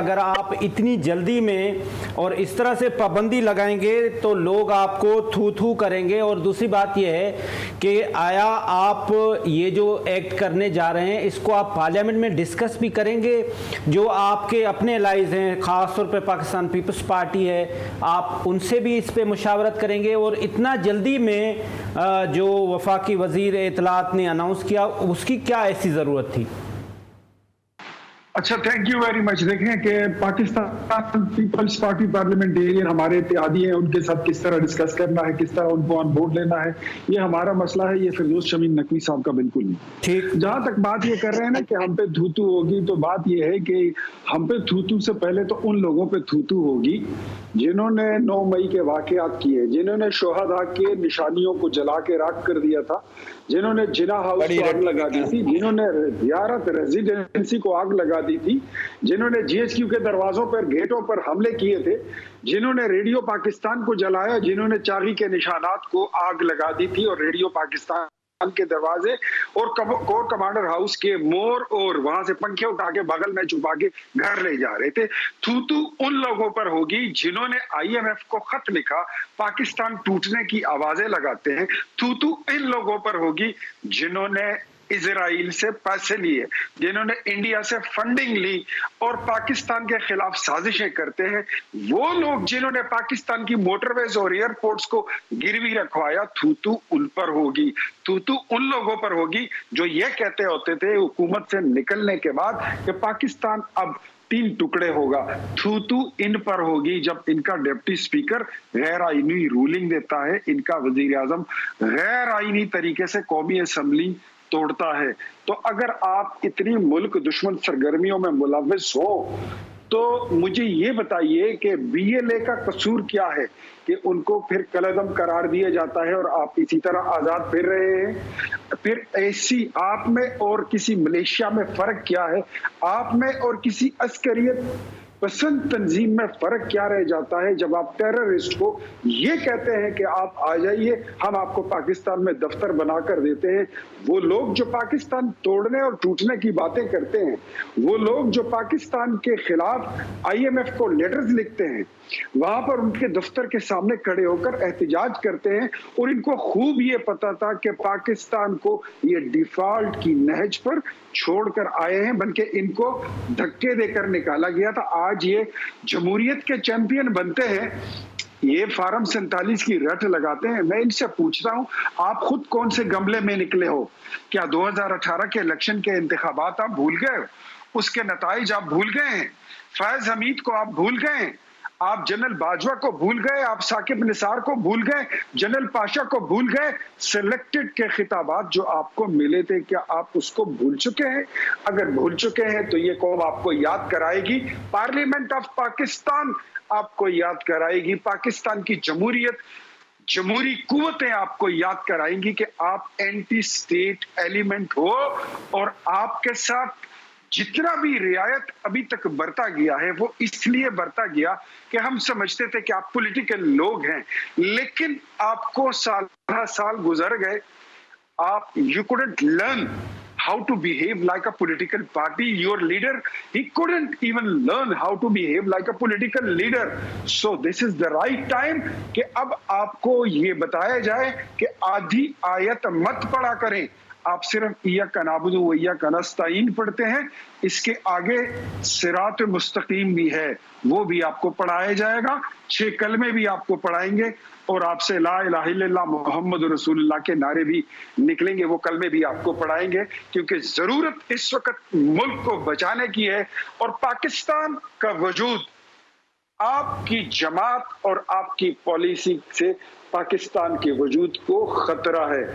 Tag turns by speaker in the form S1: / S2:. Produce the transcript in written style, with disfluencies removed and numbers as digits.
S1: اگر آپ اتنی جلدی میں اور اس طرح سے پابندی لگائیں گے تو لوگ آپ کو تھو تھو کریں گے. اور دوسری بات یہ ہے کہ آیا آپ یہ جو ایکٹ کرنے جا رہے ہیں اس کو آپ پارلیمنٹ میں ڈسکس بھی کریں گے؟ جو آپ کے اپنے الائز ہیں، خاص طور پہ پاکستان پیپلز پارٹی ہے، آپ ان سے بھی اس پہ مشاورت کریں گے؟ اور اتنا جلدی میں جو وفاقی وزیر اطلاعات نے اناؤنس کیا اس کی کیا ایسی ضرورت تھی؟
S2: اچھا، تھینک یو ویری مچ. دیکھیں کہ پاکستان پیپلز پارٹی پارلیمنٹیرین ہمارے اتحادی ہیں، ان کے ساتھ کس طرح ڈسکس کرنا ہے، کس طرح ان کو آن بورڈ لینا ہے، یہ ہمارا مسئلہ ہے. یہ فردوس شمیم نقوی صاحب کا بالکل نہیں.
S1: ٹھیک.
S2: جہاں تک بات یہ کر رہے ہیں نا کہ ہم پہ تھوتو ہوگی، تو بات یہ ہے کہ ہم پہ تھوتو سے پہلے تو ان لوگوں پہ تھوتو ہوگی جنہوں نے 9 مئی کے واقعات کیے، جنہوں نے شہداء کے نشانیوں کو جلا کے راکھ کر دیا تھا، جنہوں نے جناح ہاؤس کو آگ لگا دی تھی، جنہوں نے زیارت ریزیڈنسی کو آگ لگا دی تھی، جنہوں نے جی ایچ کیو کے دروازوں پر گیٹوں پر حملے کیے تھے، جنہوں نے ریڈیو پاکستان کو جلایا، جنہوں نے چاغی کے نشانات کو آگ لگا دی تھی اور ریڈیو پاکستان کے دروازے اور کور کمانڈر ہاؤس کے مور اور وہاں سے پنکھے اٹھا کے بغل میں چھپا کے گھر لے جا رہے تھے. تھوتو ان لوگوں پر ہوگی جنہوں نے آئی ایم ایف کو خط لکھا، پاکستان ٹوٹنے کی آوازیں لگاتے ہیں. تھوتو ان لوگوں پر ہوگی جنہوں نے اسرائیل سے پیسے لیے، جنہوں نے انڈیا سے فنڈنگ لی اور پاکستان کے خلاف سازشیں کرتے ہیں. وہ لوگ جنہوں نے پاکستان کی موٹر ویز اور ایئرپورٹس کو گروی رکھوایا، تھوتو ان پر ہوگی. تھوتو ان لوگوں پر ہوگی جو یہ کہتے ہوتے تھے حکومت سے نکلنے کے بعد کہ پاکستان اب 3 ٹکڑے ہوگا. تھوتو ان پر ہوگی جب ان کا ڈپٹی اسپیکر غیر آئینی رولنگ دیتا ہے، ان کا وزیر اعظم غیر آئینی طریقے سے قومی اسمبلی توڑتا ہے. تو اگر آپ اتنی ملک دشمن سرگرمیوں میں ملوث ہو تو مجھے یہ بتائیے کہ بی ایل اے کا قصور کیا ہے کہ ان کو پھر کالعدم قرار دیا جاتا ہے اور آپ اسی طرح آزاد پھر رہے ہیں؟ پھر ایسی آپ میں اور کسی ملیشیا میں فرق کیا ہے؟ آپ میں اور کسی عسکریت پسند تنظیم میں فرق کیا رہ جاتا ہے جب آپ ٹیررسٹ کو یہ کہتے ہیں کہ آپ آ جائیے، ہم آپ کو پاکستان میں دفتر بنا کر دیتے ہیں؟ وہ لوگ جو پاکستان توڑنے اور ٹوٹنے کی باتیں کرتے ہیں، وہ لوگ جو پاکستان کے خلاف آئی ایم ایف کو لیٹرز لکھتے ہیں، وہاں پر ان کے دفتر کے سامنے کھڑے ہو کر احتجاج کرتے ہیں، اور ان کو خوب یہ پتا تھا کہ پاکستان کو یہ ڈیفالٹ کی نہج پر چھوڑ کر آئے ہیں، بلکہ ان کو دھکے دے کر نکالا گیا تھا. آج یہ جمہوریت کے چیمپئن بنتے ہیں، یہ فارم 47 کی رٹ لگاتے ہیں. میں ان سے پوچھتا ہوں، آپ خود کون سے گملے میں نکلے ہو؟ کیا 2018 کے الیکشن کے انتخابات آپ بھول گئے؟ اس کے نتائج آپ بھول گئے ہیں؟ فیض حمید کو آپ بھول گئے ہیں؟ آپ جنرل باجوہ کو بھول گئے؟ آپ ثاقب نثار کو بھول گئے؟ جنرل پاشا کو بھول گئے؟ سلیکٹڈ کے خطابات جو آپ کو ملے تھے، کیا آپ اس کو بھول چکے ہیں؟ اگر بھول چکے ہیں تو یہ قوم آپ کو یاد کرائے گی، پارلیمنٹ آف پاکستان آپ کو یاد کرائے گی، پاکستان کی جمہوریت، جمہوری قوتیں آپ کو یاد کرائیں گی کہ آپ اینٹی سٹیٹ ایلیمنٹ ہو. اور آپ کے ساتھ جتنا بھی رعایت ابھی تک برتا گیا ہے وہ اس لیے برتا گیا کہ ہم سمجھتے تھے کہ آپ پولیٹیکل لوگ ہیں، لیکن آپ کو سال گزر گئے، آپ you couldn't learn how to behave like a political party. Your leader, he couldn't even learn how to behave like a political leader. So this is the right time کہ اب آپ کو یہ بتایا جائے کہ آدھی آیت مت پڑھا کریں، آپ صرف ایاک نعبد و ایاک نستعین پڑھتے ہیں. اس کے آگے صراط مستقیم بھی ہے، وہ بھی آپ کو پڑھایا جائے گا. 6 کلمے بھی آپ کو پڑھائیں گے اور آپ سے لا الہ الا اللہ محمد رسول اللہ کے نعرے بھی نکلیں گے، وہ کلمے بھی آپ کو پڑھائیں گے، کیونکہ ضرورت اس وقت ملک کو بچانے کی ہے. اور پاکستان کا وجود آپ کی جماعت اور آپ کی پالیسی سے پاکستان کے وجود کو خطرہ ہے.